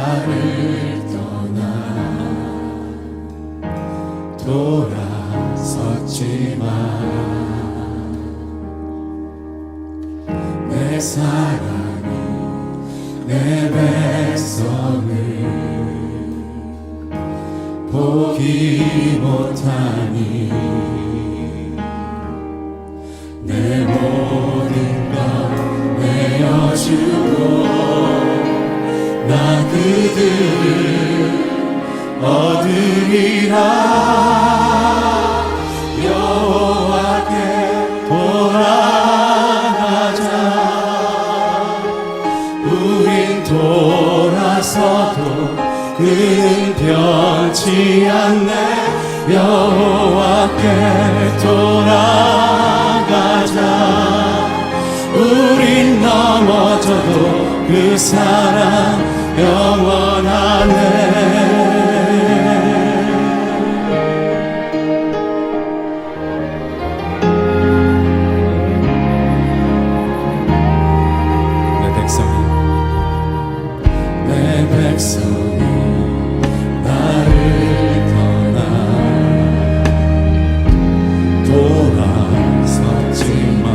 나를 떠나 돌아섰지만 내 사랑이 내 백성을 포기 못하니 내 모든 것 내어주고 나 그들을 얻으리라. 여호와께 돌아가자. 우린 돌아서도 그는 변치 않네. 여호와께 돌아가자. 우린 넘어져도 그 사랑 영원하네. 내 백성이 나를 떠나 돌아섰지만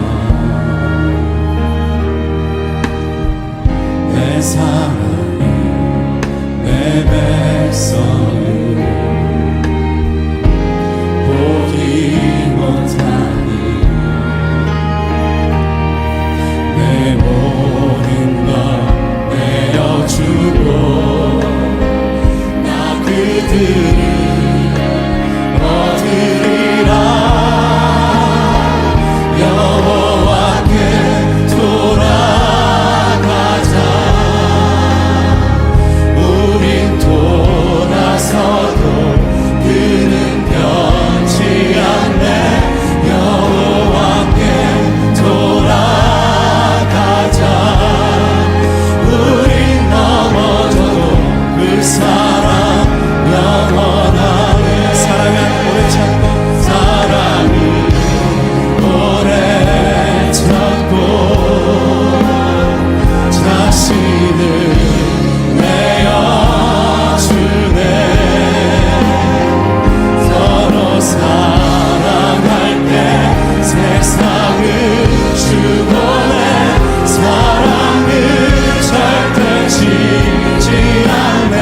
내 사랑이 내 백성을 보기 못하니 내 모든 것 내어주고 나 그들을 얻으리라. 여호와께 돌아가자. 우린 돌아서도 그는 변치 않네. 여호와께 돌아가자. 우린 넘어져도 그 사랑 영원하네. 사랑은 오래 참고 사랑은 오래 참고 자신을 내어주네. 서로 사랑할 때 세상을 주고 내 사랑은 절대 지지 않네.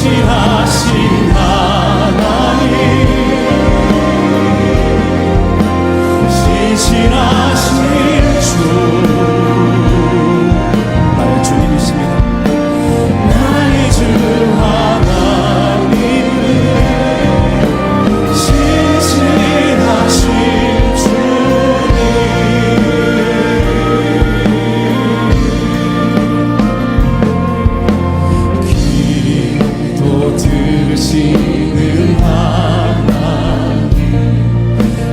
신실하신 하나님, 신실하신 주, 나의 주님이십니다. 나의 주 하나님, 신실하신 주님, 기도 들으시는 하나님,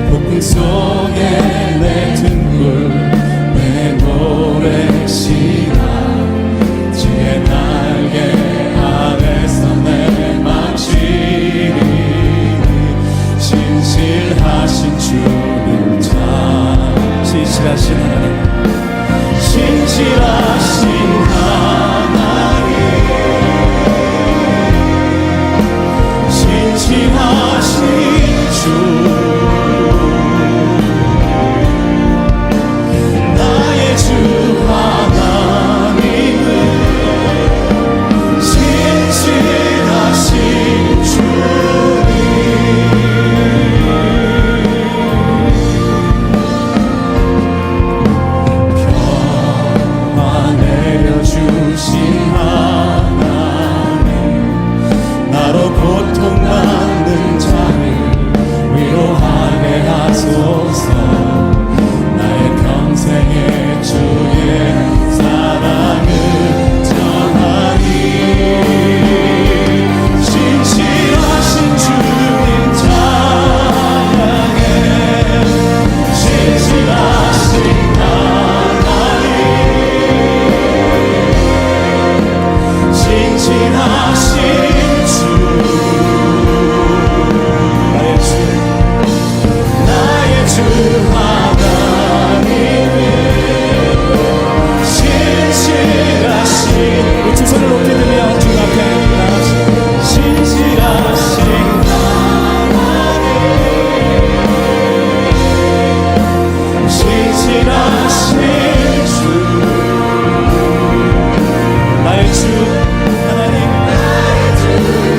폭풍 속에 내 등불 내 노래시라, 지혜 날개 아래서 내 망치리, 신실하신 주님 참 신실하신 하나님, 신실하신 하나님, 신실하신 주, 나의 주 하나님은 신실하신 주님, 평화 내려주신 하나님, 나로 고통받는 자를 위로하게 하소서. 나의 평생에 주의 사랑을 전하리, 신실하신 주님 찬양해, 신실하신 하나님, 신실하신 주, 나의 주, 나의 주 하나님, 신실하신, 우리 두 손을 높이 들며 주 앞에 나아가시, 신실하신 하나님, 신실하신 주, 나의 주 하나님, 나의 주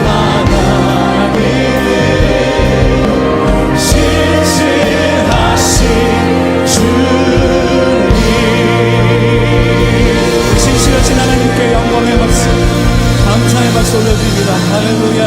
하나님, 신실하신 주님, 신실하신 하나님께 영광의 박수, 감사의 박수 올려드립니다. 할렐루야.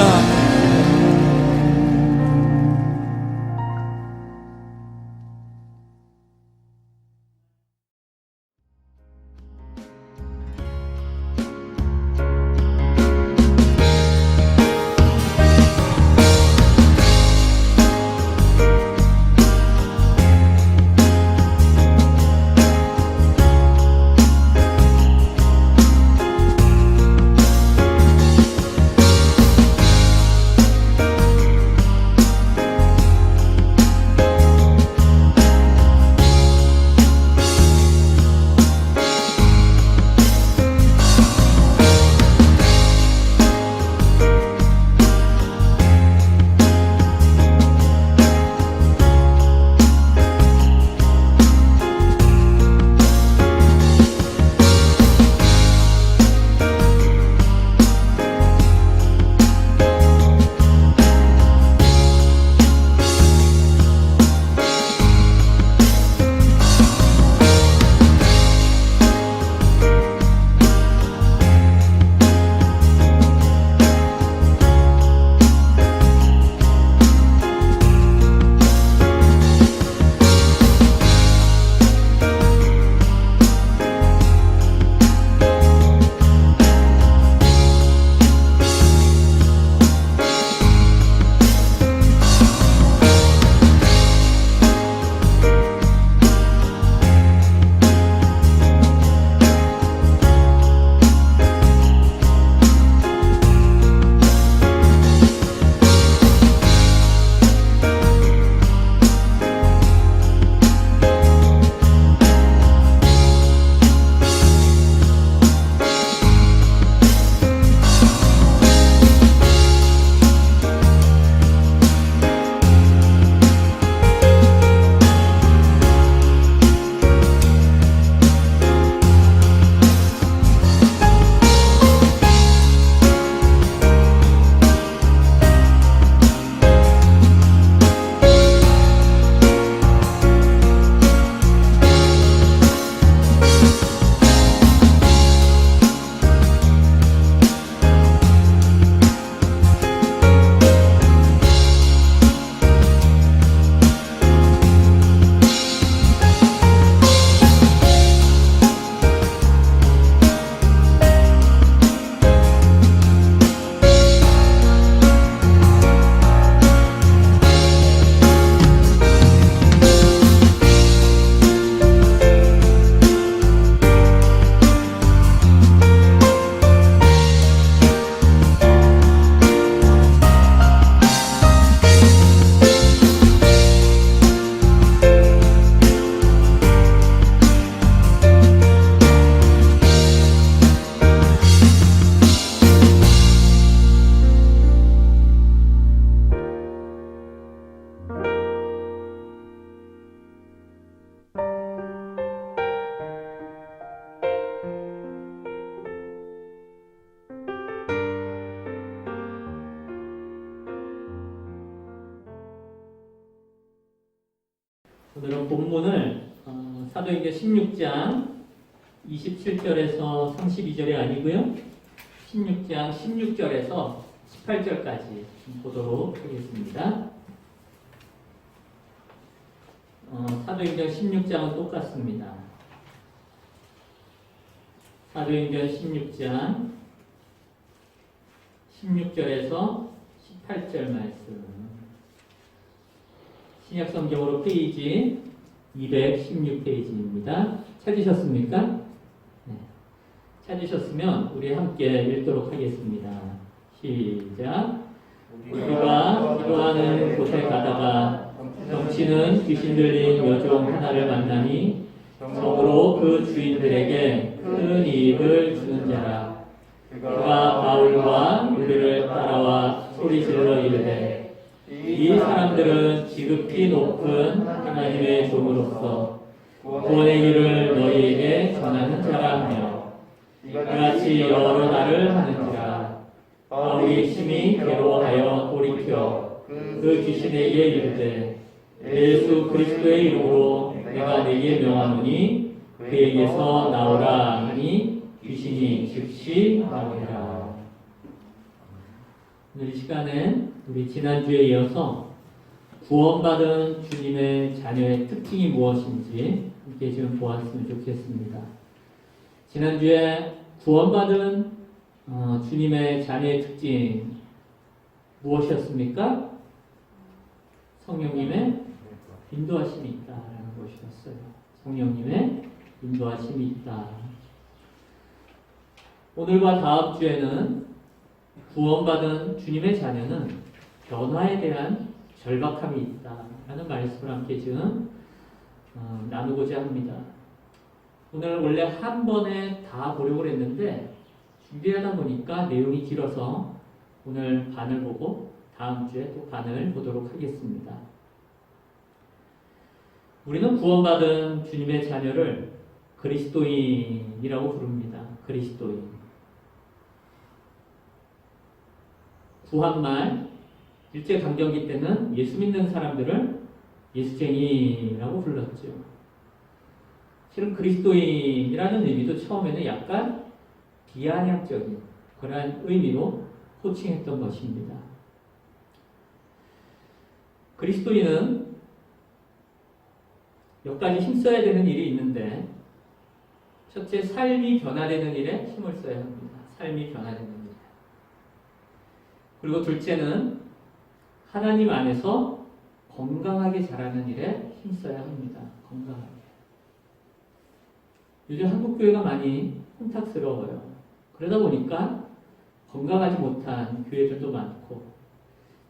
오늘은 본문을 사도행전 16장 27절에서 32절이 아니고요. 16장 16절에서 18절까지 보도록 하겠습니다. 사도행전 16장은 똑같습니다. 사도행전 16장 16절에서 18절 말씀. 신약성경으로 페이지 216페이지입니다. 찾으셨습니까? 네. 찾으셨으면 우리 함께 읽도록 하겠습니다. 시작. 우리가 기도하는 곳에 가다가 넘치는 귀신 들린 여종 하나를 만나니 적으로 그 주인들에게 큰 이익을 주는 자라. 그가 바울과 우리를 따라와 소리질러 이르되 이 사람들은 지극히 높은 하나님의 종으로서 구원의 길을 너희에게 전하는 자라 하며 이같이 여러 날을 하는지라. 바울이 심히 괴로워하여 돌이켜 그 귀신에게 이르되 예수 그리스도의 이름으로 내가 네게 명하노니 그에게서 나오라 하니 귀신이 즉시 나오니라. 오늘 이 시간엔 우리 지난주에 이어서 구원받은 주님의 자녀의 특징이 무엇인지 함께 지금 보았으면 좋겠습니다. 지난주에 구원받은 주님의 자녀의 특징 무엇이었습니까? 성령님의 인도하심이 있다라는 것이었어요. 성령님의 인도하심이 있다. 오늘과 다음 주에는 구원받은 주님의 자녀는 변화에 대한 절박함이 있다라는 말씀을 함께 지금 나누고자 합니다. 오늘 원래 한 번에 다 보려고 했는데 준비하다 보니까 내용이 길어서 오늘 반을 보고 다음 주에 또 반을 보도록 하겠습니다. 우리는 구원받은 주님의 자녀를 그리스도인이라고 부릅니다. 그리스도인. 구한말 일제강점기 때는 예수 믿는 사람들을 예수쟁이라고 불렀죠. 실은 그리스도인이라는 의미도 처음에는 약간 비아냥적인 그러한 의미로 호칭했던 것입니다. 그리스도인은 몇 가지 힘써야 되는 일이 있는데, 첫째, 삶이 변화되는 일에 힘을 써야 합니다. 삶이 변화되는 일. 그리고 둘째는 하나님 안에서 건강하게 자라는 일에 힘써야 합니다. 건강하게. 요즘 한국교회가 많이 혼탁스러워요. 그러다 보니까 건강하지 못한 교회들도 많고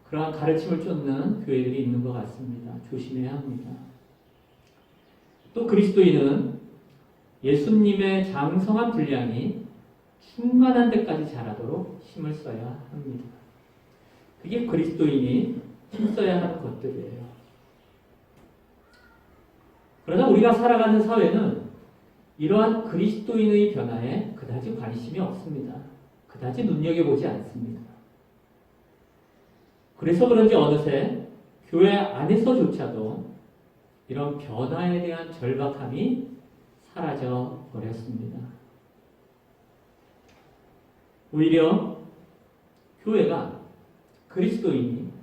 그러한 가르침을 쫓는 교회들이 있는 것 같습니다. 조심해야 합니다. 또 그리스도인은 예수님의 장성한 분량이 충만한 데까지 자라도록 힘을 써야 합니다. 그게 그리스도인이 힘써야 하는 것들이에요. 그러나 우리가 살아가는 사회는 이러한 그리스도인의 변화에 그다지 관심이 없습니다. 그다지 눈여겨보지 않습니다. 그래서 그런지 어느새 교회 안에서조차도 이런 변화에 대한 절박함이 사라져 버렸습니다. 오히려 교회가 그리스도인이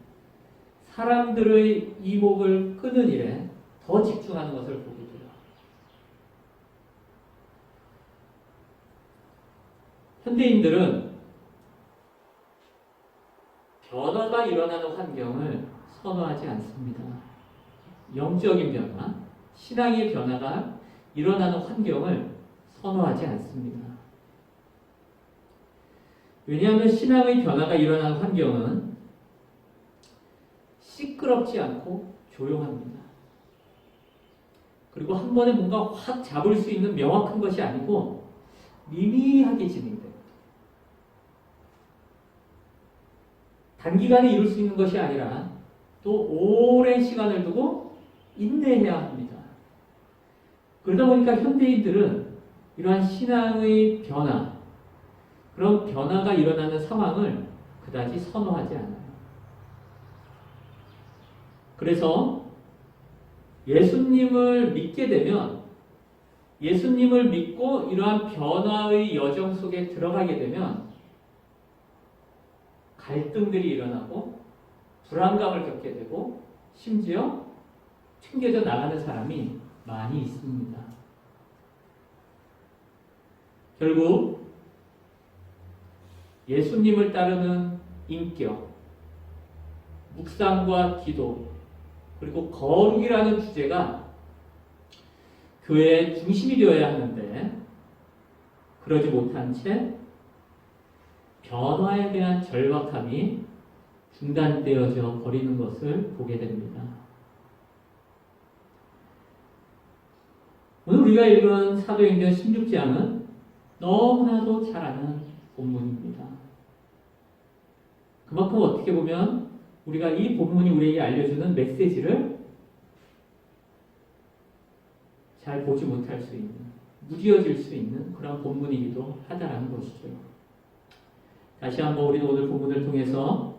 사람들의 이목을 끄는 일에 더 집중하는 것을 보게 돼요. 현대인들은 변화가 일어나는 환경을 선호하지 않습니다. 영적인 변화, 신앙의 변화가 일어나는 환경을 선호하지 않습니다. 왜냐하면 신앙의 변화가 일어나는 환경은 시끄럽지 않고 조용합니다. 그리고 한 번에 뭔가 확 잡을 수 있는 명확한 것이 아니고 미미하게 진행됩니다. 단기간에 이룰 수 있는 것이 아니라 또 오랜 시간을 두고 인내해야 합니다. 그러다 보니까 현대인들은 이러한 신앙의 변화, 그런 변화가 일어나는 상황을 그다지 선호하지 않아요. 그래서 예수님을 믿게 되면, 예수님을 믿고 이러한 변화의 여정 속에 들어가게 되면 갈등들이 일어나고 불안감을 겪게 되고 심지어 튕겨져 나가는 사람이 많이 있습니다. 결국 예수님을 따르는 인격, 묵상과 기도, 그리고 거룩이라는 주제가 교회의 중심이 되어야 하는데 그러지 못한 채 변화에 대한 절박함이 중단되어져 버리는 것을 보게 됩니다. 오늘 우리가 읽은 사도행전 16장은 너무나도 잘 아는 본문입니다. 그만큼 어떻게 보면 우리가 이 본문이 우리에게 알려주는 메시지를 잘 보지 못할 수 있는, 무뎌질 수 있는 그런 본문이기도 하다라는 것이죠. 다시 한번 우리는 오늘 본문을 통해서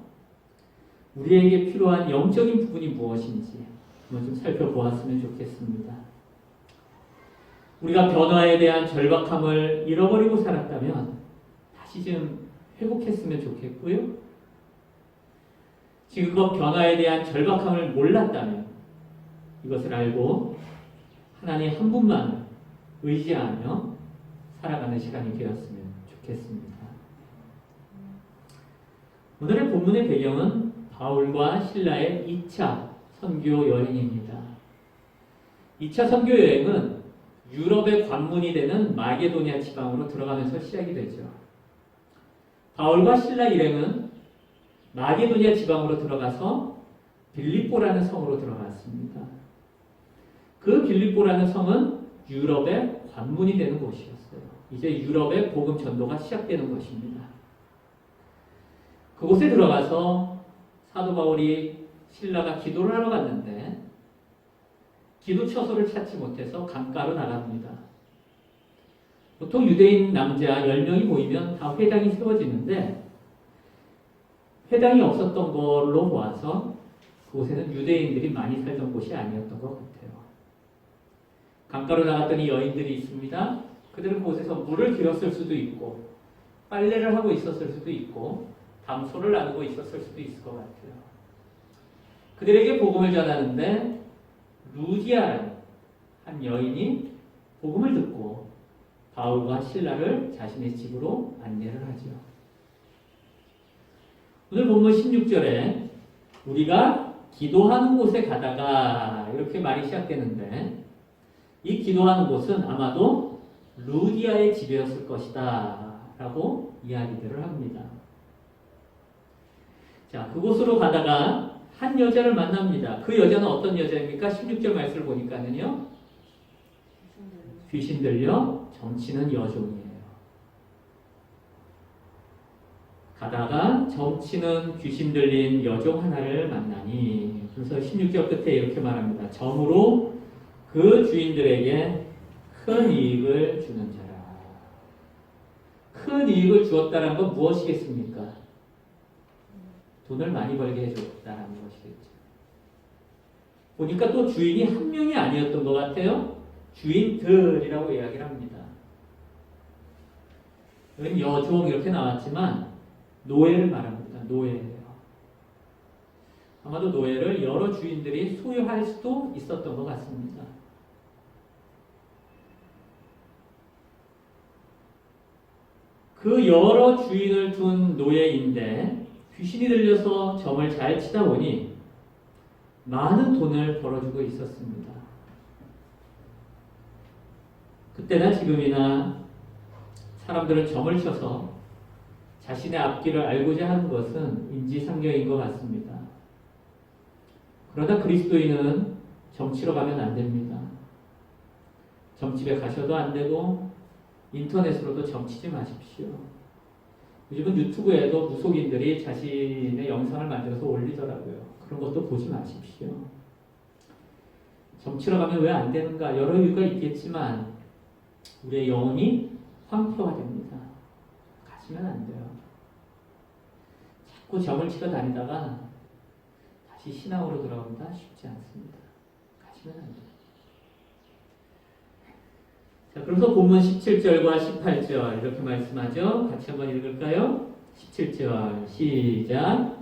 우리에게 필요한 영적인 부분이 무엇인지 한번 좀 살펴보았으면 좋겠습니다. 우리가 변화에 대한 절박함을 잃어버리고 살았다면 다시 좀 회복했으면 좋겠고요. 지금껏 변화에 대한 절박함을 몰랐다면 이것을 알고 하나님 한 분만 의지하며 살아가는 시간이 되었으면 좋겠습니다. 오늘의 본문의 배경은 바울과 실라의 2차 선교 여행입니다. 2차 선교 여행은 유럽의 관문이 되는 마게도니아 지방으로 들어가면서 시작이 되죠. 바울과 실라 일행은 마게도니아 지방으로 들어가서 빌립보라는 성으로 들어갔습니다. 그 빌립보라는 성은 유럽의 관문이 되는 곳이었어요. 이제 유럽의 복음 전도가 시작되는 것입니다. 그곳에 들어가서 사도 바울이 실라가 기도를 하러 갔는데 기도 처소를 찾지 못해서 강가로 나갑니다. 보통 유대인 남자 10명이 모이면 다 회당이 세워지는데 회당이 없었던 걸로 보아서 그곳에는 유대인들이 많이 살던 곳이 아니었던 것 같아요. 강가로 나갔더니 여인들이 있습니다. 그들은 그곳에서 물을 길었을 수도 있고 빨래를 하고 있었을 수도 있고 담소를 나누고 있었을 수도 있을 것 같아요. 그들에게 복음을 전하는데 루디아라는 한 여인이 복음을 듣고 바울과 실라를 자신의 집으로 안내를 하죠. 오늘 본문 16절에 우리가 기도하는 곳에 가다가 이렇게 말이 시작되는데 이 기도하는 곳은 아마도 루디아의 집이었을 것이다 라고 이야기들을 합니다. 자, 그곳으로 가다가 한 여자를 만납니다. 그 여자는 어떤 여자입니까? 16절 말씀을 보니까는요. 귀신 들려 점치는 여종이에요. 가다가 점치는 귀신 들린 여종 하나를 만나니 그래서 16절 끝에 이렇게 말합니다. 점으로 그 주인들에게 큰 이익을 주는 자라. 큰 이익을 주었다는 건 무엇이겠습니까? 돈을 많이 벌게 해줬다는 것이겠죠. 보니까 또 주인이 한 명이 아니었던 것 같아요. 주인들이라고 이야기를 합니다. 여기 여종 이렇게 나왔지만 노예를 말합니다. 노예예요. 아마도 노예를 여러 주인들이 소유할 수도 있었던 것 같습니다. 그 여러 주인을 둔 노예인데 귀신이 들려서 점을 잘 치다 보니 많은 돈을 벌어주고 있었습니다. 그때나 지금이나 사람들은 점을 쳐서 자신의 앞길을 알고자 하는 것은 인지상정인 것 같습니다. 그러나 그리스도인은 점치러 가면 안 됩니다. 점집에 가셔도 안 되고 인터넷으로도 점치지 마십시오. 요즘은 유튜브에도 무속인들이 자신의 영상을 만들어서 올리더라고요. 그런 것도 보지 마십시오. 점치러 가면 왜 안 되는가? 여러 이유가 있겠지만 우리의 영혼이 황폐화됩니다. 가시면 안 돼요. 자꾸 점을 치러 다니다가 다시 신앙으로 돌아온다 쉽지 않습니다. 가지 하시면 안 돼요. 자, 그래서 본문 17절과 18절 이렇게 말씀하죠. 같이 한번 읽을까요? 17절 시작.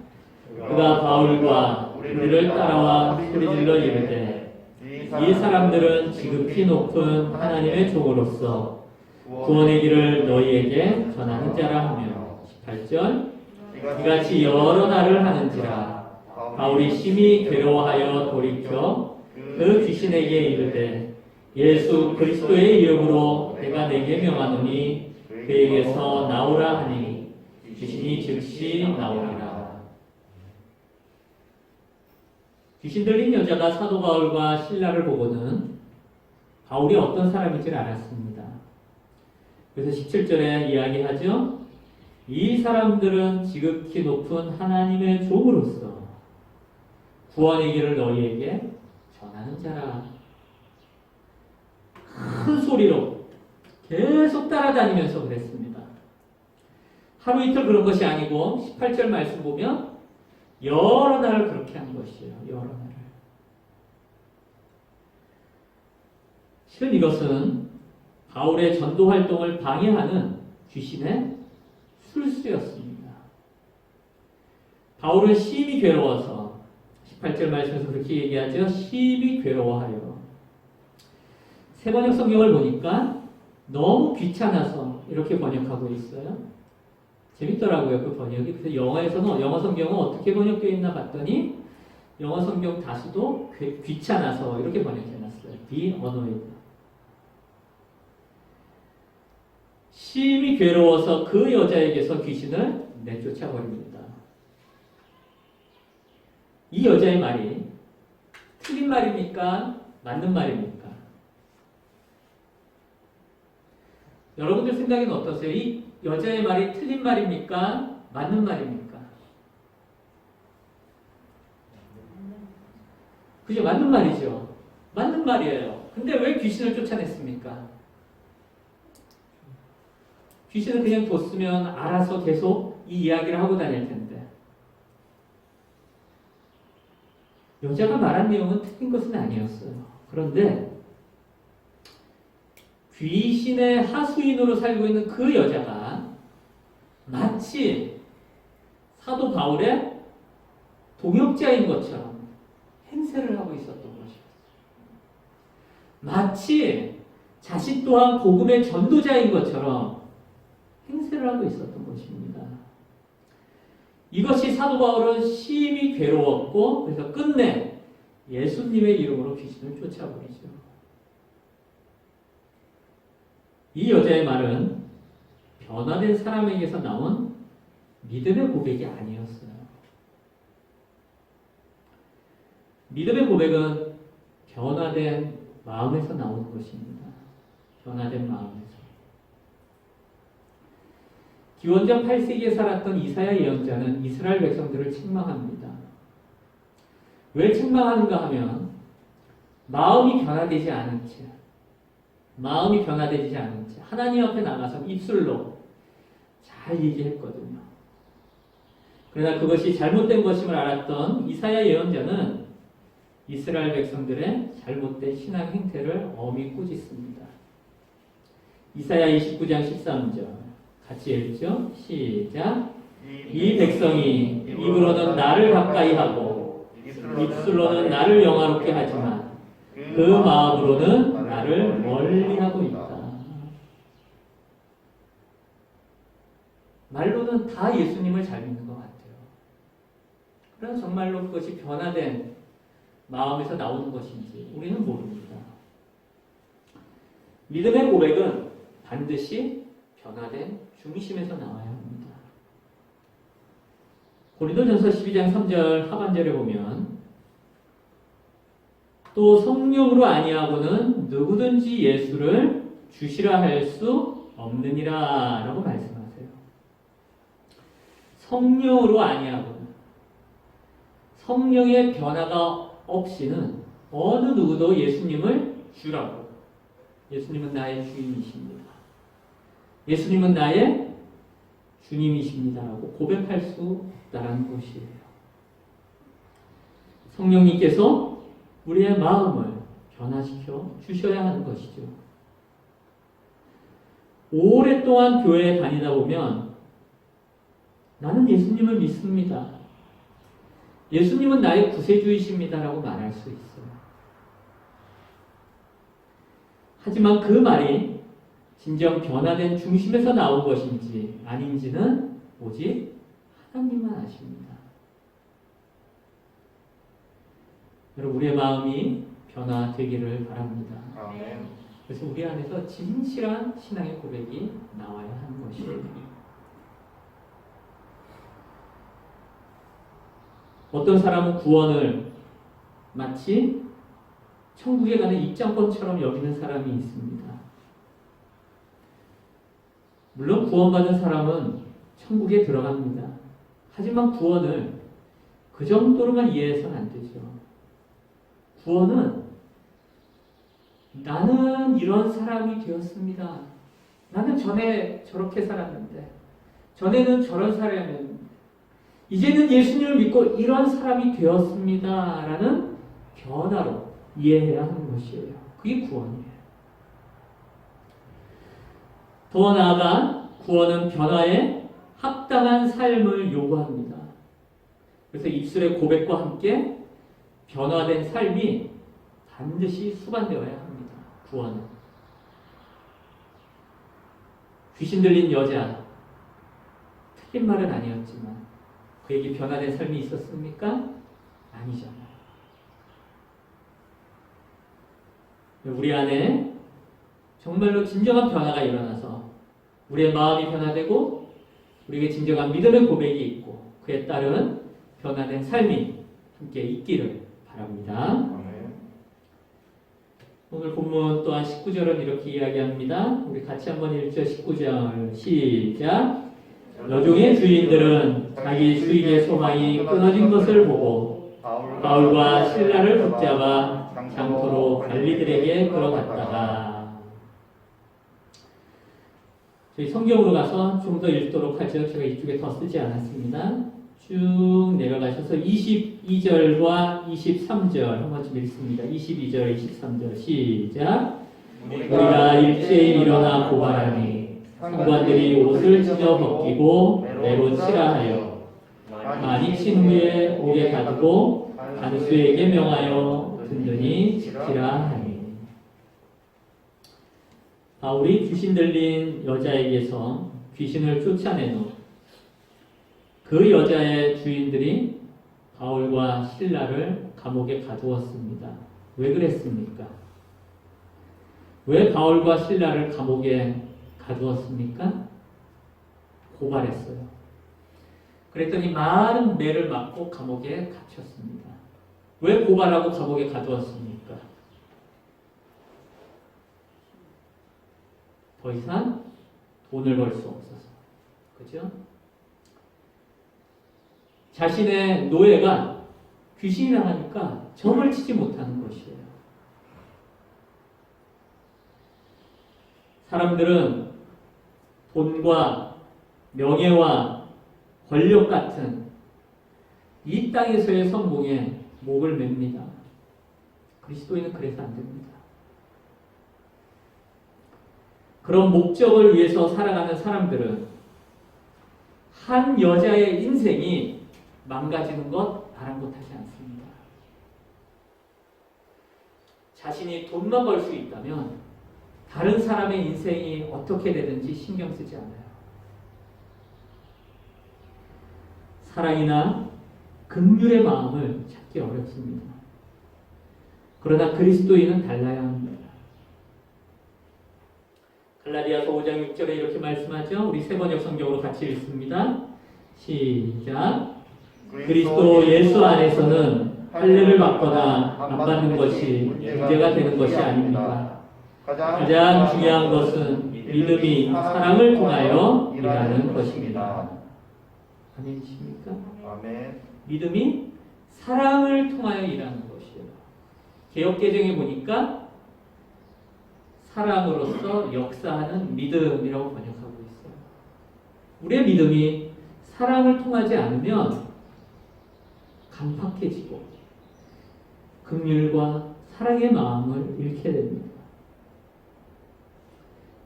그가 바울과 우리를 따라와 소리질러 이르되 이 사람들은 지극히 높은 하나님의 종으로서 구원의 길을 너희에게 전하는 자라 하며 18절 이같이 여러 날을 하는지라 바울이 심히 괴로워하여 돌이켜 그 귀신에게 이르되 예수 그리스도의 이름으로 내가 내게 명하노니 그에게서 나오라 하니 귀신이 즉시 나오리라. 귀신 들린 여자가 사도 바울과 실라를 보고는 바울이 어떤 사람인지를 알았습니다. 그래서 17절에 이야기하죠. 이 사람들은 지극히 높은 하나님의 종으로서 구원의 길을 너희에게 전하는 자라. 큰 소리로 계속 따라다니면서 그랬습니다. 하루 이틀 그런 것이 아니고 18절 말씀 보면 여러 날을 그렇게 한 것이에요. 여러 날을. 실은 이것은 바울의 전도 활동을 방해하는 귀신의 술수였습니다. 바울은 심히 괴로워서 18절 말씀에서 그렇게 얘기하죠. 심히 괴로워하여. 세번역 성경을 보니까 너무 귀찮아서 이렇게 번역하고 있어요. 재밌더라고요, 그 번역이. 그래서 영어 성경은 어떻게 번역되어 있나 봤더니 영어 성경 다수도 귀찮아서 이렇게 번역해놨어요. be annoyed. 심히 괴로워서 그 여자에게서 귀신을 내쫓아버립니다. 이 여자의 말이 틀린 말입니까? 맞는 말입니까? 여러분들 생각에는 어떠세요? 이 여자의 말이 틀린 말입니까? 맞는 말입니까? 그죠? 맞는 말이죠. 맞는 말이에요. 근데 왜 귀신을 쫓아냈습니까? 귀신을 그냥 뒀으면 알아서 계속 이 이야기를 하고 다닐 텐데. 여자가 말한 내용은 틀린 것은 아니었어요. 그런데 귀신의 하수인으로 살고 있는 그 여자가 마치 사도 바울의 동역자인 것처럼 행세를 하고 있었던 것이었어요. 마치 자신 또한 복음의 전도자인 것처럼 행세를 하고 있었던 것입니다. 이것이 사도 바울은 심히 괴로웠고 그래서 끝내 예수님의 이름으로 귀신을 쫓아버리죠. 이 여자의 말은 변화된 사람에게서 나온 믿음의 고백이 아니었어요. 믿음의 고백은 변화된 마음에서 나오는 것입니다. 변화된 마음에서. 기원전 8세기에 살았던 이사야 예언자는 이스라엘 백성들을 책망합니다. 왜 책망하는가 하면 마음이 변화되지 않은 채 하나님 앞에 나가서 입술로 잘 얘기했거든요. 그러나 그것이 잘못된 것임을 알았던 이사야 예언자는 이스라엘 백성들의 잘못된 신앙 행태를 엄히 꾸짖습니다. 이사야 29장 13절 같이 읽죠. 시작. 이 백성이 입으로는 나를 가까이 하고 입술로는 나를 영화롭게 하지만 그 마음으로는 나를 멀리하고 있다. 말로는 다 예수님을 잘 믿는 것 같아요. 그러나 정말로 그것이 변화된 마음에서 나오는 것인지 우리는 모릅니다. 믿음의 고백은 반드시 변화된 중심에서 나와야 합니다. 고린도전서 12장 3절 하반절에 보면 또 성령으로 아니하고는 누구든지 예수를 주시라 할 수 없느니라 라고 말씀하세요. 성령으로 아니하고는 성령의 변화가 없이는 어느 누구도 예수님을 주라고 예수님은 나의 주인이십니다. 예수님은 나의 주님이십니다라고 고백할 수 없다는 것이에요. 성령님께서 우리의 마음을 변화시켜 주셔야 하는 것이죠. 오랫동안 교회에 다니다 보면 나는 예수님을 믿습니다. 예수님은 나의 구세주이십니다라고 말할 수 있어요. 하지만 그 말이 진정 변화된 중심에서 나온 것인지 아닌지는 오직 하나님만 아십니다. 여러분, 우리의 마음이 변화되기를 바랍니다. 아멘. 그래서 우리 안에서 진실한 신앙의 고백이 나와야 하는 것이에요. 어떤 사람은 구원을 마치 천국에 가는 입장권처럼 여기는 사람이 있습니다. 물론 구원받은 사람은 천국에 들어갑니다. 하지만 구원을 그 정도로만 이해해서는 안 되죠. 구원은 나는 이런 사람이 되었습니다. 나는 전에 저렇게 살았는데, 전에는 저런 사람이었는데, 이제는 예수님을 믿고 이런 사람이 되었습니다. 라는 변화로 이해해야 하는 것이에요. 그게 구원이에요. 더 나아가 구원은 변화에 합당한 삶을 요구합니다. 그래서 입술의 고백과 함께 변화된 삶이 반드시 수반되어야 합니다. 구원은. 귀신 들린 여자, 틀린 말은 아니었지만 그에게 변화된 삶이 있었습니까? 아니잖아요. 우리 안에 정말로 진정한 변화가 일어나서 우리의 마음이 변화되고 우리에게 진정한 믿음의 고백이 있고 그에 따른 변화된 삶이 함께 있기를 바랍니다. 아멘. 오늘 본문 또한 19절은 이렇게 이야기합니다. 우리 같이 한번 1절 19절 시작. 여종의 주인들은 자기 수익의 소망이 끊어진 것을 보고 바울과 실라를 붙잡아 장터로 관리들에게 끌어갔다가. 저희 성경으로 가서 좀 더 읽도록 하죠. 제가 이쪽에 더 쓰지 않았습니다. 쭉 내려가셔서 22절과 23절 한 번쯤 읽습니다. 22절, 23절 시작. 우리가 일제히 일어나 고발하니 상관들이 옷을 찢어 벗기고 매로 치라하여 많이 친 후에 옥에 가두고 간수에게 명하여 든든히 지키라 하니. 바울이 귀신 들린 여자에게서 귀신을 쫓아내놓은 그 여자의 주인들이 바울과 실라를 감옥에 가두었습니다. 왜 그랬습니까? 왜 바울과 실라를 감옥에 가두었습니까? 고발했어요. 그랬더니 많은 매를 맞고 감옥에 갇혔습니다. 왜 고발하고 감옥에 가두었습니까? 더 이상 돈을 벌 수 없어서. 그죠? 자신의 노예가 귀신이 나가니까 점을 치지 못하는 것이에요. 사람들은 돈과 명예와 권력 같은 이 땅에서의 성공에 목을 맵니다. 그리스도인은 그래서 안 됩니다. 그런 목적을 위해서 살아가는 사람들은 한 여자의 인생이 망가지는 것 아랑곳하지 않습니다. 자신이 돈만 벌 수 있다면 다른 사람의 인생이 어떻게 되든지 신경 쓰지 않아요. 사랑이나 긍휼의 마음을 찾기 어렵습니다. 그러나 그리스도인은 달라야 합니다. 갈라디아서 5장 6절에 이렇게 말씀하죠. 우리 세 번역 성경으로 같이 읽습니다. 시작. 그리스도 예수 안에서는 할례를 받거나 안 받는 것이 문제가 되는 것이 아닙니다. 가장 중요한 것은 믿음이 사랑을 통하여 일하는 것입니다. 아멘이십니까? 아멘. 믿음이 사랑을 통하여 일하는 것이에요. 개역개정에 보니까 사랑으로서 역사하는 믿음이라고 번역하고 있어요. 우리의 믿음이 사랑을 통하지 않으면 간팍해지고 긍휼과 사랑의 마음을 잃게 됩니다.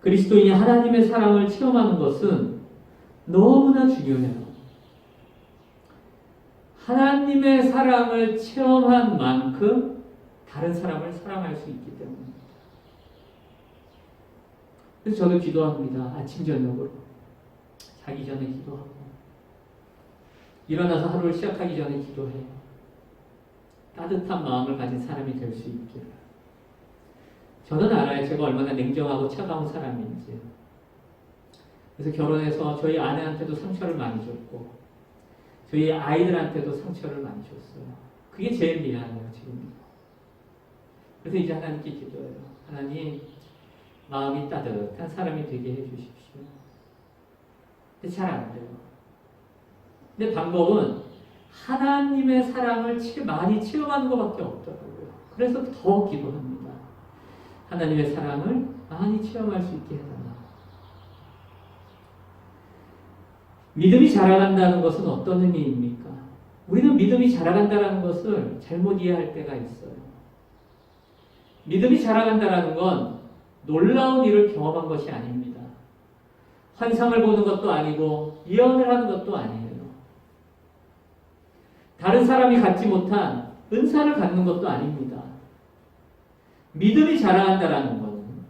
그리스도인이 하나님의 사랑을 체험하는 것은 너무나 중요해요. 하나님의 사랑을 체험한 만큼 다른 사람을 사랑할 수 있기 때문입니다. 그래서 저도 기도합니다. 아침 저녁으로 자기 전에 기도하고 일어나서 하루를 시작하기 전에 기도해요. 따뜻한 마음을 가진 사람이 될 수 있기를. 저는 알아요. 제가 얼마나 냉정하고 차가운 사람인지. 그래서 결혼해서 저희 아내한테도 상처를 많이 줬고 저희 아이들한테도 상처를 많이 줬어요. 그게 제일 미안해요. 지금. 그래서 이제 하나님께 기도해요. 하나님, 마음이 따뜻한 사람이 되게 해주십시오. 근데 잘 안 돼요. 근데 방법은 하나님의 사랑을 많이 체험하는 것밖에 없더라고요. 그래서 더 기도합니다. 하나님의 사랑을 많이 체험할 수 있게 해달라. 믿음이 자라간다는 것은 어떤 의미입니까? 우리는 믿음이 자라간다는 것을 잘못 이해할 때가 있어요. 믿음이 자라간다는 건 놀라운 일을 경험한 것이 아닙니다. 환상을 보는 것도 아니고 예언을 하는 것도 아니에요. 다른 사람이 갖지 못한 은사를 갖는 것도 아닙니다. 믿음이 자라간다는 것은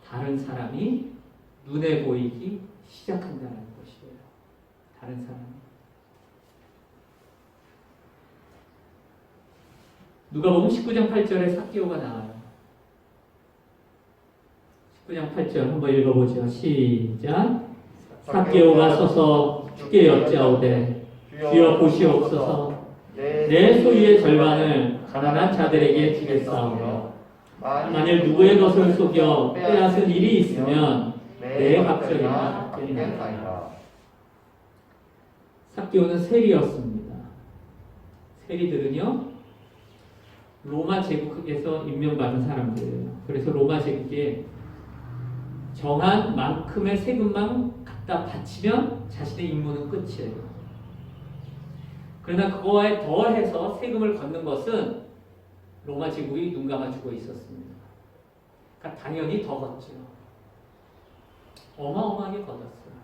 다른 사람이 눈에 보이기 시작한다는 것이에요. 다른 사람이. 누가복음 19장 8절에 삭개오가 나와요. 19장 8절 한번 읽어보죠. 시작. 삭개오가 서서 주께 여짜오되 주여 보시옵소서 내 소유의 절반을 가난한 자들에게 주겠사오며 만일 누구의 것을 속여 빼앗은 일이 있으면 내 갑절이나 받겠나이다. 삭개오는 세리였습니다. 세리들은요 로마 제국에서 임명받은 사람들이에요. 그래서 로마 제국에 정한 만큼의 세금만 갖다 바치면 자신의 임무는 끝이에요. 그러나 그거에 더해서 세금을 걷는 것은 로마 제국이 눈 감아주고 있었습니다. 그러니까 당연히 더 걷죠. 어마어마하게 걷었어요.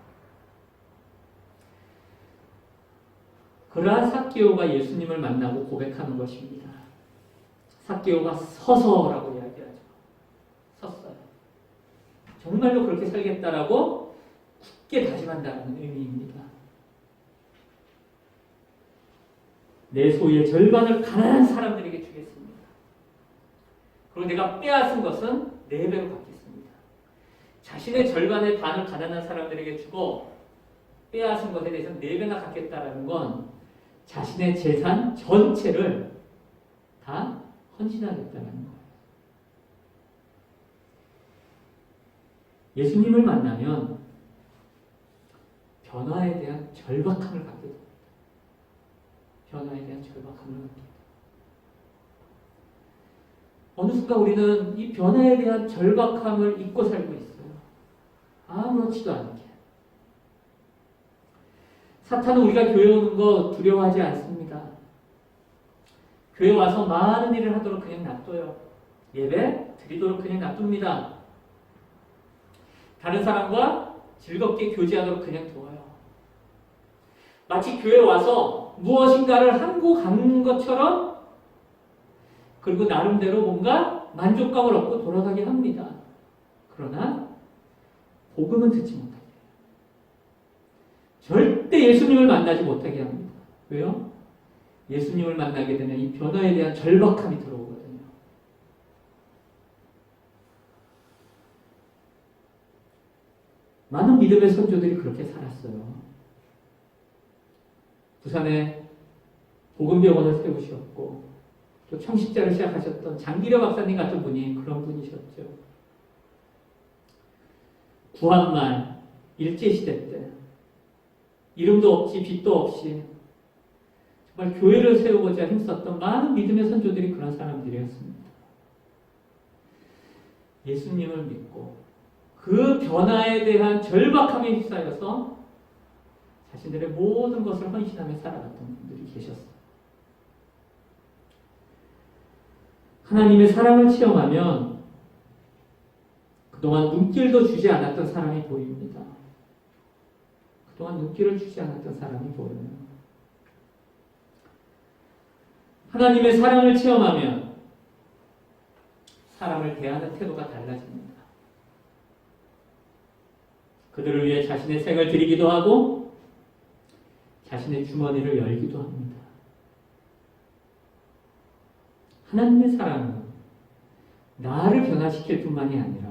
그러한 삭개오가 예수님을 만나고 고백하는 것입니다. 삭개오가 서서라고 이야기하죠. 섰어요. 정말로 그렇게 살겠다라고 굳게 다짐한다는 의미입니다. 내 소유의 절반을 가난한 사람들에게 주겠습니다. 그리고 내가 빼앗은 것은 4배로 갚겠습니다. 자신의 절반의 반을 가난한 사람들에게 주고 빼앗은 것에 대해서는 4배나 갚겠다라는 건 자신의 재산 전체를 다 헌신하겠다는 거예요. 예수님을 만나면 변화에 대한 절박함을 갖게 됩니다. 변화에 대한 절박함을 갖게 됩니다. 어느 순간 우리는 이 변화에 대한 절박함을 잊고 살고 있어요. 아무렇지도 않게. 사탄은 우리가 교회 오는 거 두려워하지 않습니다. 교회 와서 많은 일을 하도록 그냥 놔둬요. 예배 드리도록 그냥 놔둡니다. 다른 사람과 즐겁게 교제하도록 그냥 두어요. 마치 교회 와서 무엇인가를 하고 간 것처럼 그리고 나름대로 뭔가 만족감을 얻고 돌아가게 합니다. 그러나 복음은 듣지 못하게 해요. 절대 예수님을 만나지 못하게 합니다. 왜요? 예수님을 만나게 되면 이 변화에 대한 절박함이 들어오거든요. 많은 믿음의 선조들이 그렇게 살았어요. 부산에 복음병원을 세우셨고 또 청식자를 시작하셨던 장기려 박사님 같은 분이 그런 분이셨죠. 구한말 일제시대 때 이름도 없이 빛도 없이 정말 교회를 세우고자 힘썼던 많은 믿음의 선조들이 그런 사람들이었습니다. 예수님을 믿고 그 변화에 대한 절박함에 휩싸여서 자신들의 모든 것을 헌신하며 살아갔던 분들이 계셨어요. 하나님의 사랑을 체험하면 그동안 눈길도 주지 않았던 사람이 보입니다. 그동안 눈길을 주지 않았던 사람이 보여요. 하나님의 사랑을 체험하면 사람을 대하는 태도가 달라집니다. 그들을 위해 자신의 생을 드리기도 하고 자신의 주머니를 열기도 합니다. 하나님의 사랑은 나를 변화시킬 뿐만이 아니라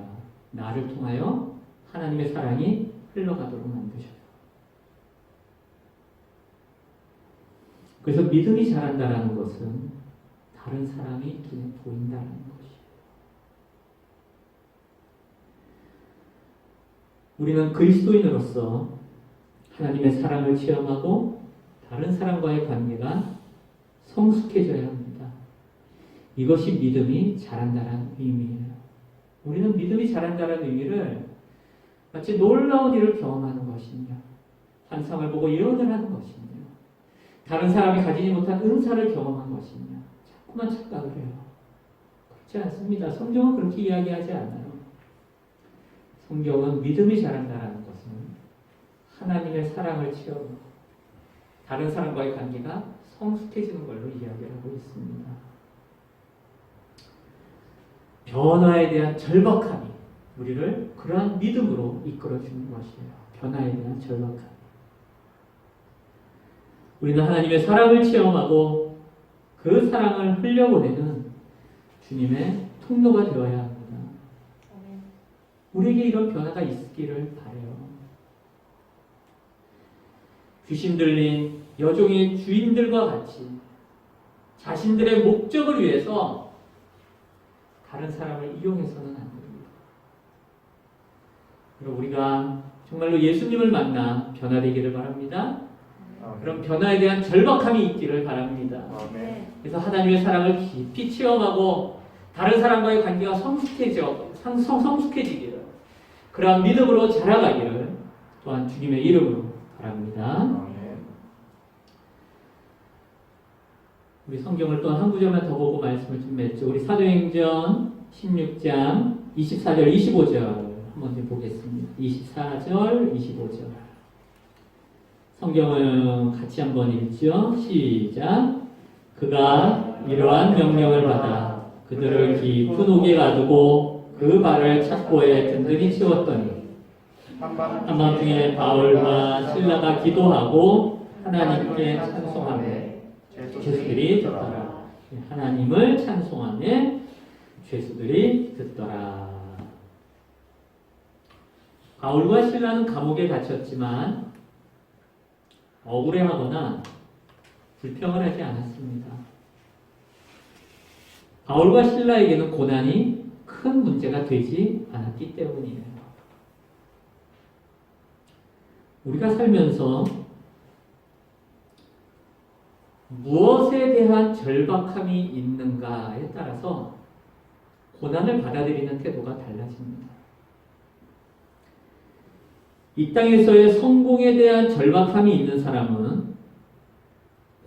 나를 통하여 하나님의 사랑이 흘러가도록 만드셔요. 그래서 믿음이 자란다는 것은 다른 사람이 눈에 보인다는 것이에요. 우리는 그리스도인으로서 하나님의 사랑을 체험하고 다른 사람과의 관계가 성숙해져야 합니다. 이것이 믿음이 자란다는 의미예요. 우리는 믿음이 자란다는 의미를 마치 놀라운 일을 경험하는 것이며 환상을 보고 예언을 하는 것이며 다른 사람이 가지지 못한 은사를 경험한 것이며 자꾸만 착각을 해요. 그렇지 않습니다. 성경은 그렇게 이야기하지 않아요. 성경은 믿음이 자란다는 것은 하나님의 사랑을 체험하고 다른 사람과의 관계가 성숙해지는 걸로 이야기하고 있습니다. 변화에 대한 절박함이 우리를 그러한 믿음으로 이끌어주는 것이에요. 변화에 대한 절박함. 우리는 하나님의 사랑을 체험하고 그 사랑을 흘려보내는 주님의 통로가 되어야 합니다. 우리에게 이런 변화가 있기를 바라요. 귀신 들린 여종의 주인들과 같이 자신들의 목적을 위해서 다른 사람을 이용해서는 안 됩니다. 그리고 우리가 정말로 예수님을 만나 변화되기를 바랍니다. 그런 변화에 대한 절박함이 있기를 바랍니다. 그래서 하나님의 사랑을 깊이 체험하고 다른 사람과의 관계가 성숙해지기를 그러한 믿음으로 자라가기를 또한 주님의 이름으로 바랍니다. 우리 성경을 또 한 구절만 더 보고 말씀을 좀 맺죠. 우리 사도행전 16장 24절 25절 한번 좀 보겠습니다. 24절 25절 성경을 같이 한번 읽죠. 시작. 그가 이러한 명령을 받아 그들을 깊은 옥에 가두고 그 발을 착고에 든든히 채웠더니 한밤중에 바울과 실라가 기도하고 하나님께 찬송하며 죄수들이 듣더라. 하나님을 찬송하며 죄수들이 듣더라. 바울과 실라는 감옥에 갇혔지만 억울해하거나 불평을 하지 않았습니다. 바울과 실라에게는 고난이 큰 문제가 되지 않았기 때문이에요. 우리가 살면서 무엇에 대한 절박함이 있는가에 따라서 고난을 받아들이는 태도가 달라집니다. 이 땅에서의 성공에 대한 절박함이 있는 사람은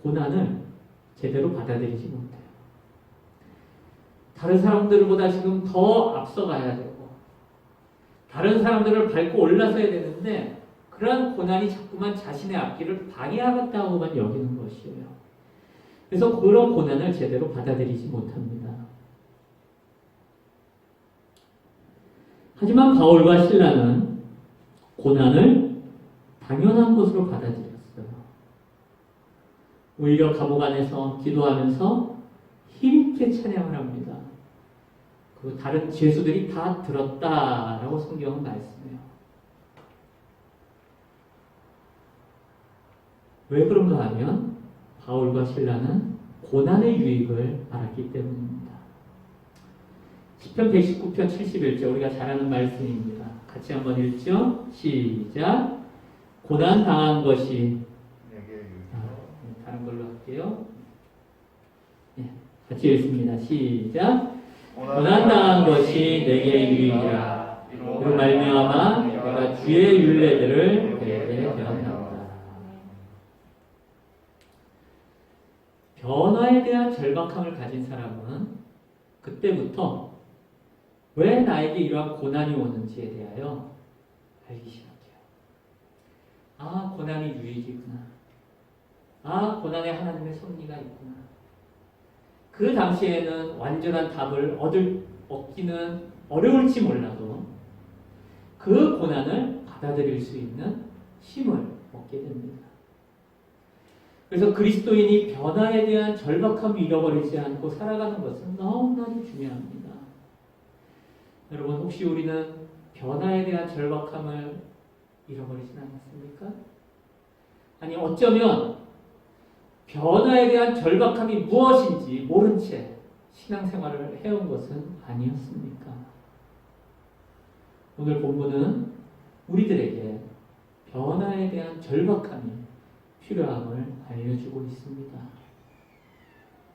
고난을 제대로 받아들이지 못해요. 다른 사람들보다 지금 더 앞서가야 되고 다른 사람들을 밟고 올라서야 되는데 그러한 고난이 자꾸만 자신의 앞길을 방해하겠다고만 여기는 것이에요. 그래서 그런 고난을 제대로 받아들이지 못합니다. 하지만 바울과 실라는 고난을 당연한 것으로 받아들였어요. 오히려 감옥 안에서 기도하면서 힘있게 찬양을 합니다. 그리고 다른 죄수들이 다 들었다라고 성경은 말씀해요. 왜 그런가 하면 바울과 실라는 고난의 유익을 알았기 때문입니다. 시편 119편 71절 우리가 잘 아는 말씀입니다. 같이 한번 읽죠. 시작. 고난 당한 것이 다른 걸로 할게요. 네, 같이 읽습니다. 시작. 고난 당한 것이 내게 유익이라. 그 말미암아 내가 주의 율례들을 배우게 되었다. 변화에 대한 절박함을 가진 사람은 그때부터 왜 나에게 이러한 고난이 오는지에 대하여 알기 시작해요. 아, 고난이 유익이구나. 아, 고난에 하나님의 섭리가 있구나. 그 당시에는 완전한 답을 얻기는 어려울지 몰라도 그 고난을 받아들일 수 있는 힘을 얻게 됩니다. 그래서 그리스도인이 변화에 대한 절박함을 잃어버리지 않고 살아가는 것은 너무나도 중요합니다. 여러분, 혹시 우리는 변화에 대한 절박함을 잃어버리진 않았습니까? 아니, 어쩌면 변화에 대한 절박함이 무엇인지 모른 채 신앙생활을 해온 것은 아니었습니까? 오늘 본문은 우리들에게 변화에 대한 절박함이 필요함을 알려주고 있습니다.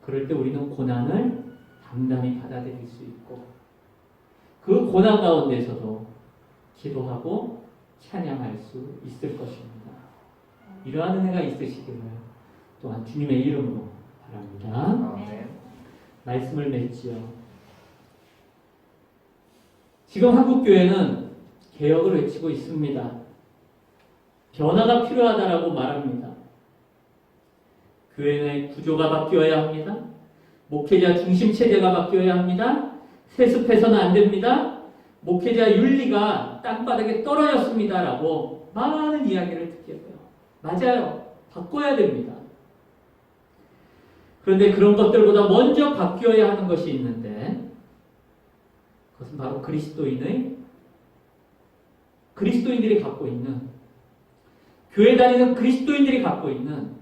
그럴 때 우리는 고난을 담담히 받아들일 수 있고 그 고난 가운데서도 기도하고 찬양할 수 있을 것입니다. 이러한 은혜가 있으시기를 또한 주님의 이름으로 바랍니다. 아멘. 말씀을 맺지요. 지금 한국교회는 개혁을 외치고 있습니다. 변화가 필요하다라고 말합니다. 교회 내 구조가 바뀌어야 합니다. 목회자 중심 체제가 바뀌어야 합니다. 세습해서는 안 됩니다. 목회자 윤리가 땅바닥에 떨어졌습니다라고 많은 이야기를 듣게 돼요. 맞아요. 바꿔야 됩니다. 그런데 그런 것들보다 먼저 바뀌어야 하는 것이 있는데 그것은 바로 그리스도인들이 갖고 있는, 교회 다니는 그리스도인들이 갖고 있는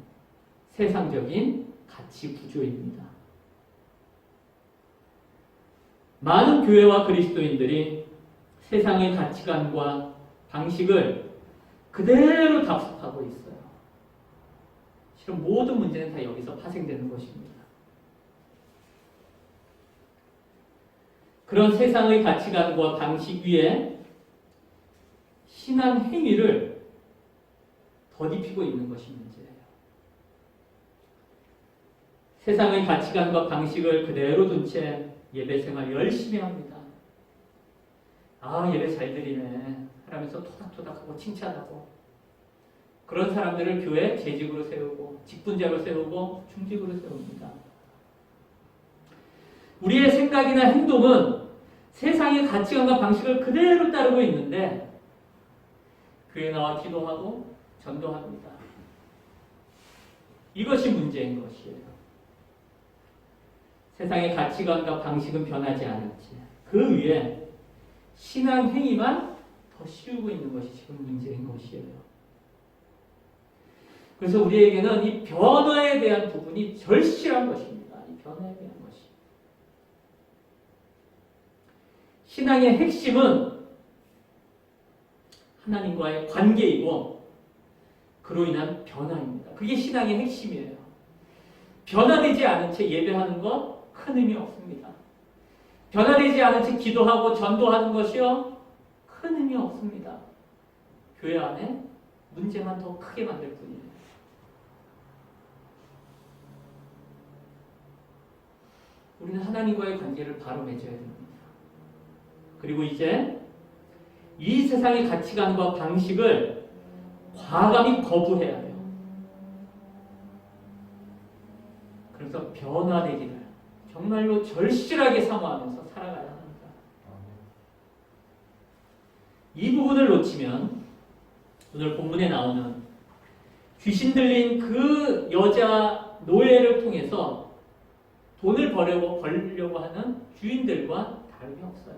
세상적인 가치 구조입니다. 많은 교회와 그리스도인들이 세상의 가치관과 방식을 그대로 답습하고 있어요. 실은 모든 문제는 다 여기서 파생되는 것입니다. 그런 세상의 가치관과 방식 위에 신앙 행위를 덧입히고 있는 것이 문제예요. 세상의 가치관과 방식을 그대로 둔 채 예배 생활 열심히 합니다. 아, 예배 잘 드리네 하면서 토닥토닥하고 칭찬하고, 그런 사람들을 교회 재직으로 세우고 직분자로 세우고 중직으로 세웁니다. 우리의 생각이나 행동은 세상의 가치관과 방식을 그대로 따르고 있는데 교회 나와 기도하고 전도합니다. 이것이 문제인 것이에요. 세상의 가치관과 방식은 변하지 않았지, 그 위에 신앙 행위만 더 씌우고 있는 것이 지금 문제인 것이에요. 그래서 우리에게는 이 변화에 대한 부분이 절실한 것입니다. 이 변화에 대한 것이. 신앙의 핵심은 하나님과의 관계이고 그로 인한 변화입니다. 그게 신앙의 핵심이에요. 변화되지 않은 채 예배하는 것 큰 의미 없습니다. 변화되지 않은 채 기도하고 전도하는 것이요 큰 의미 없습니다. 교회 안에 문제만 더 크게 만들 뿐이에요. 우리는 하나님과의 관계를 바로 맺어야 됩니다. 그리고 이제 이 세상의 가치관과 방식을 과감히 거부해야 해요. 그래서 변화되기를 정말로 절실하게 사모하면서 살아가야 합니다. 이 부분을 놓치면 오늘 본문에 나오는 귀신 들린 그 여자 노예를 통해서 돈을 벌려고 하는 주인들과 다름이 없어요.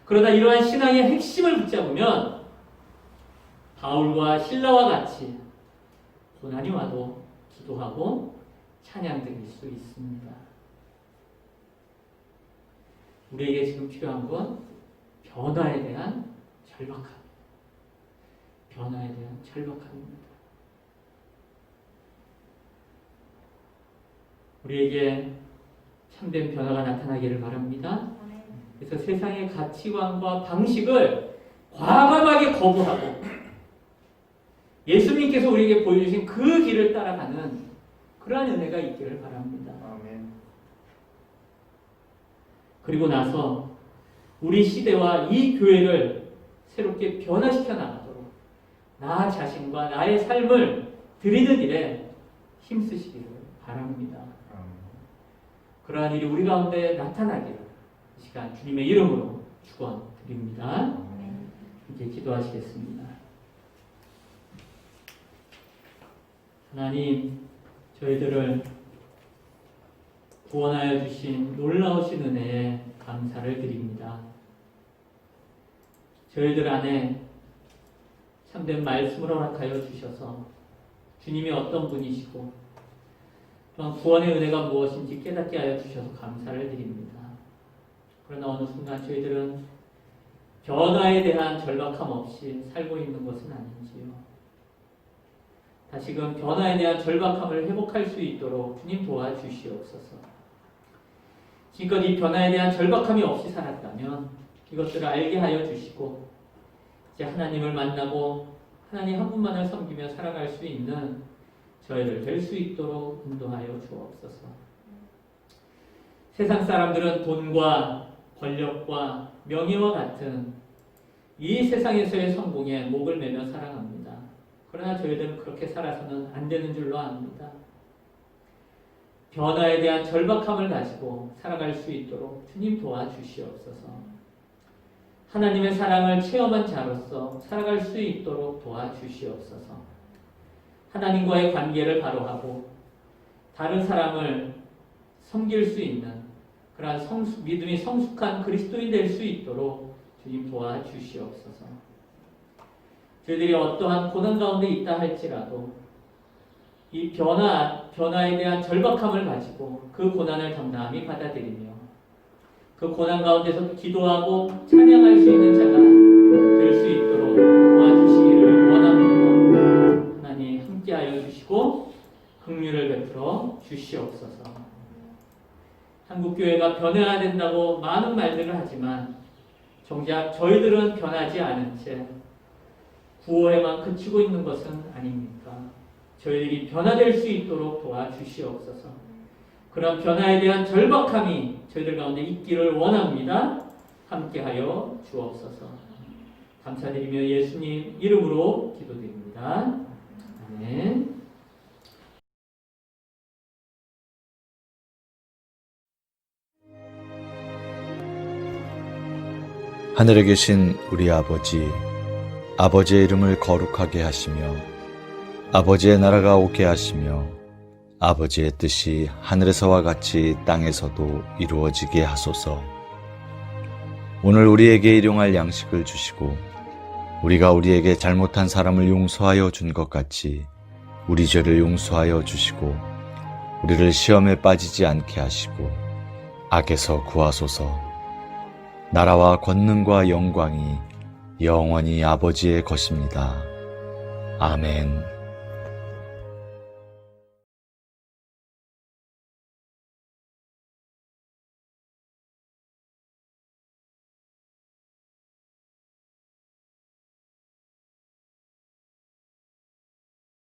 그러나 이러한 신앙의 핵심을 붙잡으면 바울과 실라와 같이 고난이 와도 기도하고 찬양 드릴 수 있습니다. 우리에게 지금 필요한 건 변화에 대한 절박함. 변화에 대한 절박함입니다. 우리에게 참된 변화가 나타나기를 바랍니다. 그래서 세상의 가치관과 방식을 과감하게 거부하고 예수님께서 우리에게 보여주신 그 길을 따라가는 그러한 은혜가 있기를 바랍니다. 아멘. 그리고 나서 우리 시대와 이 교회를 새롭게 변화시켜 나가도록 나 자신과 나의 삶을 드리는 일에 힘쓰시기를 바랍니다. 그러한 일이 우리 가운데 나타나기를 이 시간 주님의 이름으로 축원드립니다. 이제 기도하시겠습니다. 하나님, 저희들을 구원하여 주신 놀라우신 은혜에 감사를 드립니다. 저희들 안에 참된 말씀을 허락하여 주셔서 주님이 어떤 분이시고 또한 구원의 은혜가 무엇인지 깨닫게 하여 주셔서 감사를 드립니다. 그러나 어느 순간 저희들은 변화에 대한 절박함 없이 살고 있는 것은 아닌지요. 다시금 변화에 대한 절박함을 회복할 수 있도록 주님 도와주시옵소서. 지금껏 이 변화에 대한 절박함이 없이 살았다면 이것들을 알게 하여 주시고 이제 하나님을 만나고 하나님 한 분만을 섬기며 살아갈 수 있는 저희를 될 수 있도록 인도하여 주옵소서. 세상 사람들은 돈과 권력과 명예와 같은 이 세상에서의 성공에 목을 매며 살아갑니다. 그러나 저희들은 그렇게 살아서는 안 되는 줄로 압니다. 변화에 대한 절박함을 가지고 살아갈 수 있도록 주님 도와주시옵소서. 하나님의 사랑을 체험한 자로서 살아갈 수 있도록 도와주시옵소서. 하나님과의 관계를 바로 하고 다른 사람을 섬길 수 있는 그러한 믿음이 성숙한 그리스도인 될 수 있도록 주님 도와주시옵소서. 저희들이 어떠한 고난 가운데 있다 할지라도 이 변화에 대한 절박함을 가지고 그 고난을 담담히 받아들이며 그 고난 가운데서 기도하고 찬양할 수 있는 자가 될 수 있도록 도와주시기를 원합니다. 하나님 함께하여 주시고 긍휼을 베풀어 주시옵소서. 한국교회가 변해야 된다고 많은 말들을 하지만 정작 저희들은 변하지 않은 채 구호에만 그치고 있는 것은 아닙니까? 저희들이 변화될 수 있도록 도와주시옵소서. 그런 변화에 대한 절박함이 저희들 가운데 있기를 원합니다. 함께하여 주옵소서. 감사드리며 예수님 이름으로 기도드립니다. 아멘. 하늘에 계신 우리 아버지, 아버지의 이름을 거룩하게 하시며 아버지의 나라가 오게 하시며 아버지의 뜻이 하늘에서와 같이 땅에서도 이루어지게 하소서. 오늘 우리에게 일용할 양식을 주시고 우리가 우리에게 잘못한 사람을 용서하여 준 것 같이 우리 죄를 용서하여 주시고 우리를 시험에 빠지지 않게 하시고 악에서 구하소서. 나라와 권능과 영광이 영원히 아버지의 것입니다. 아멘.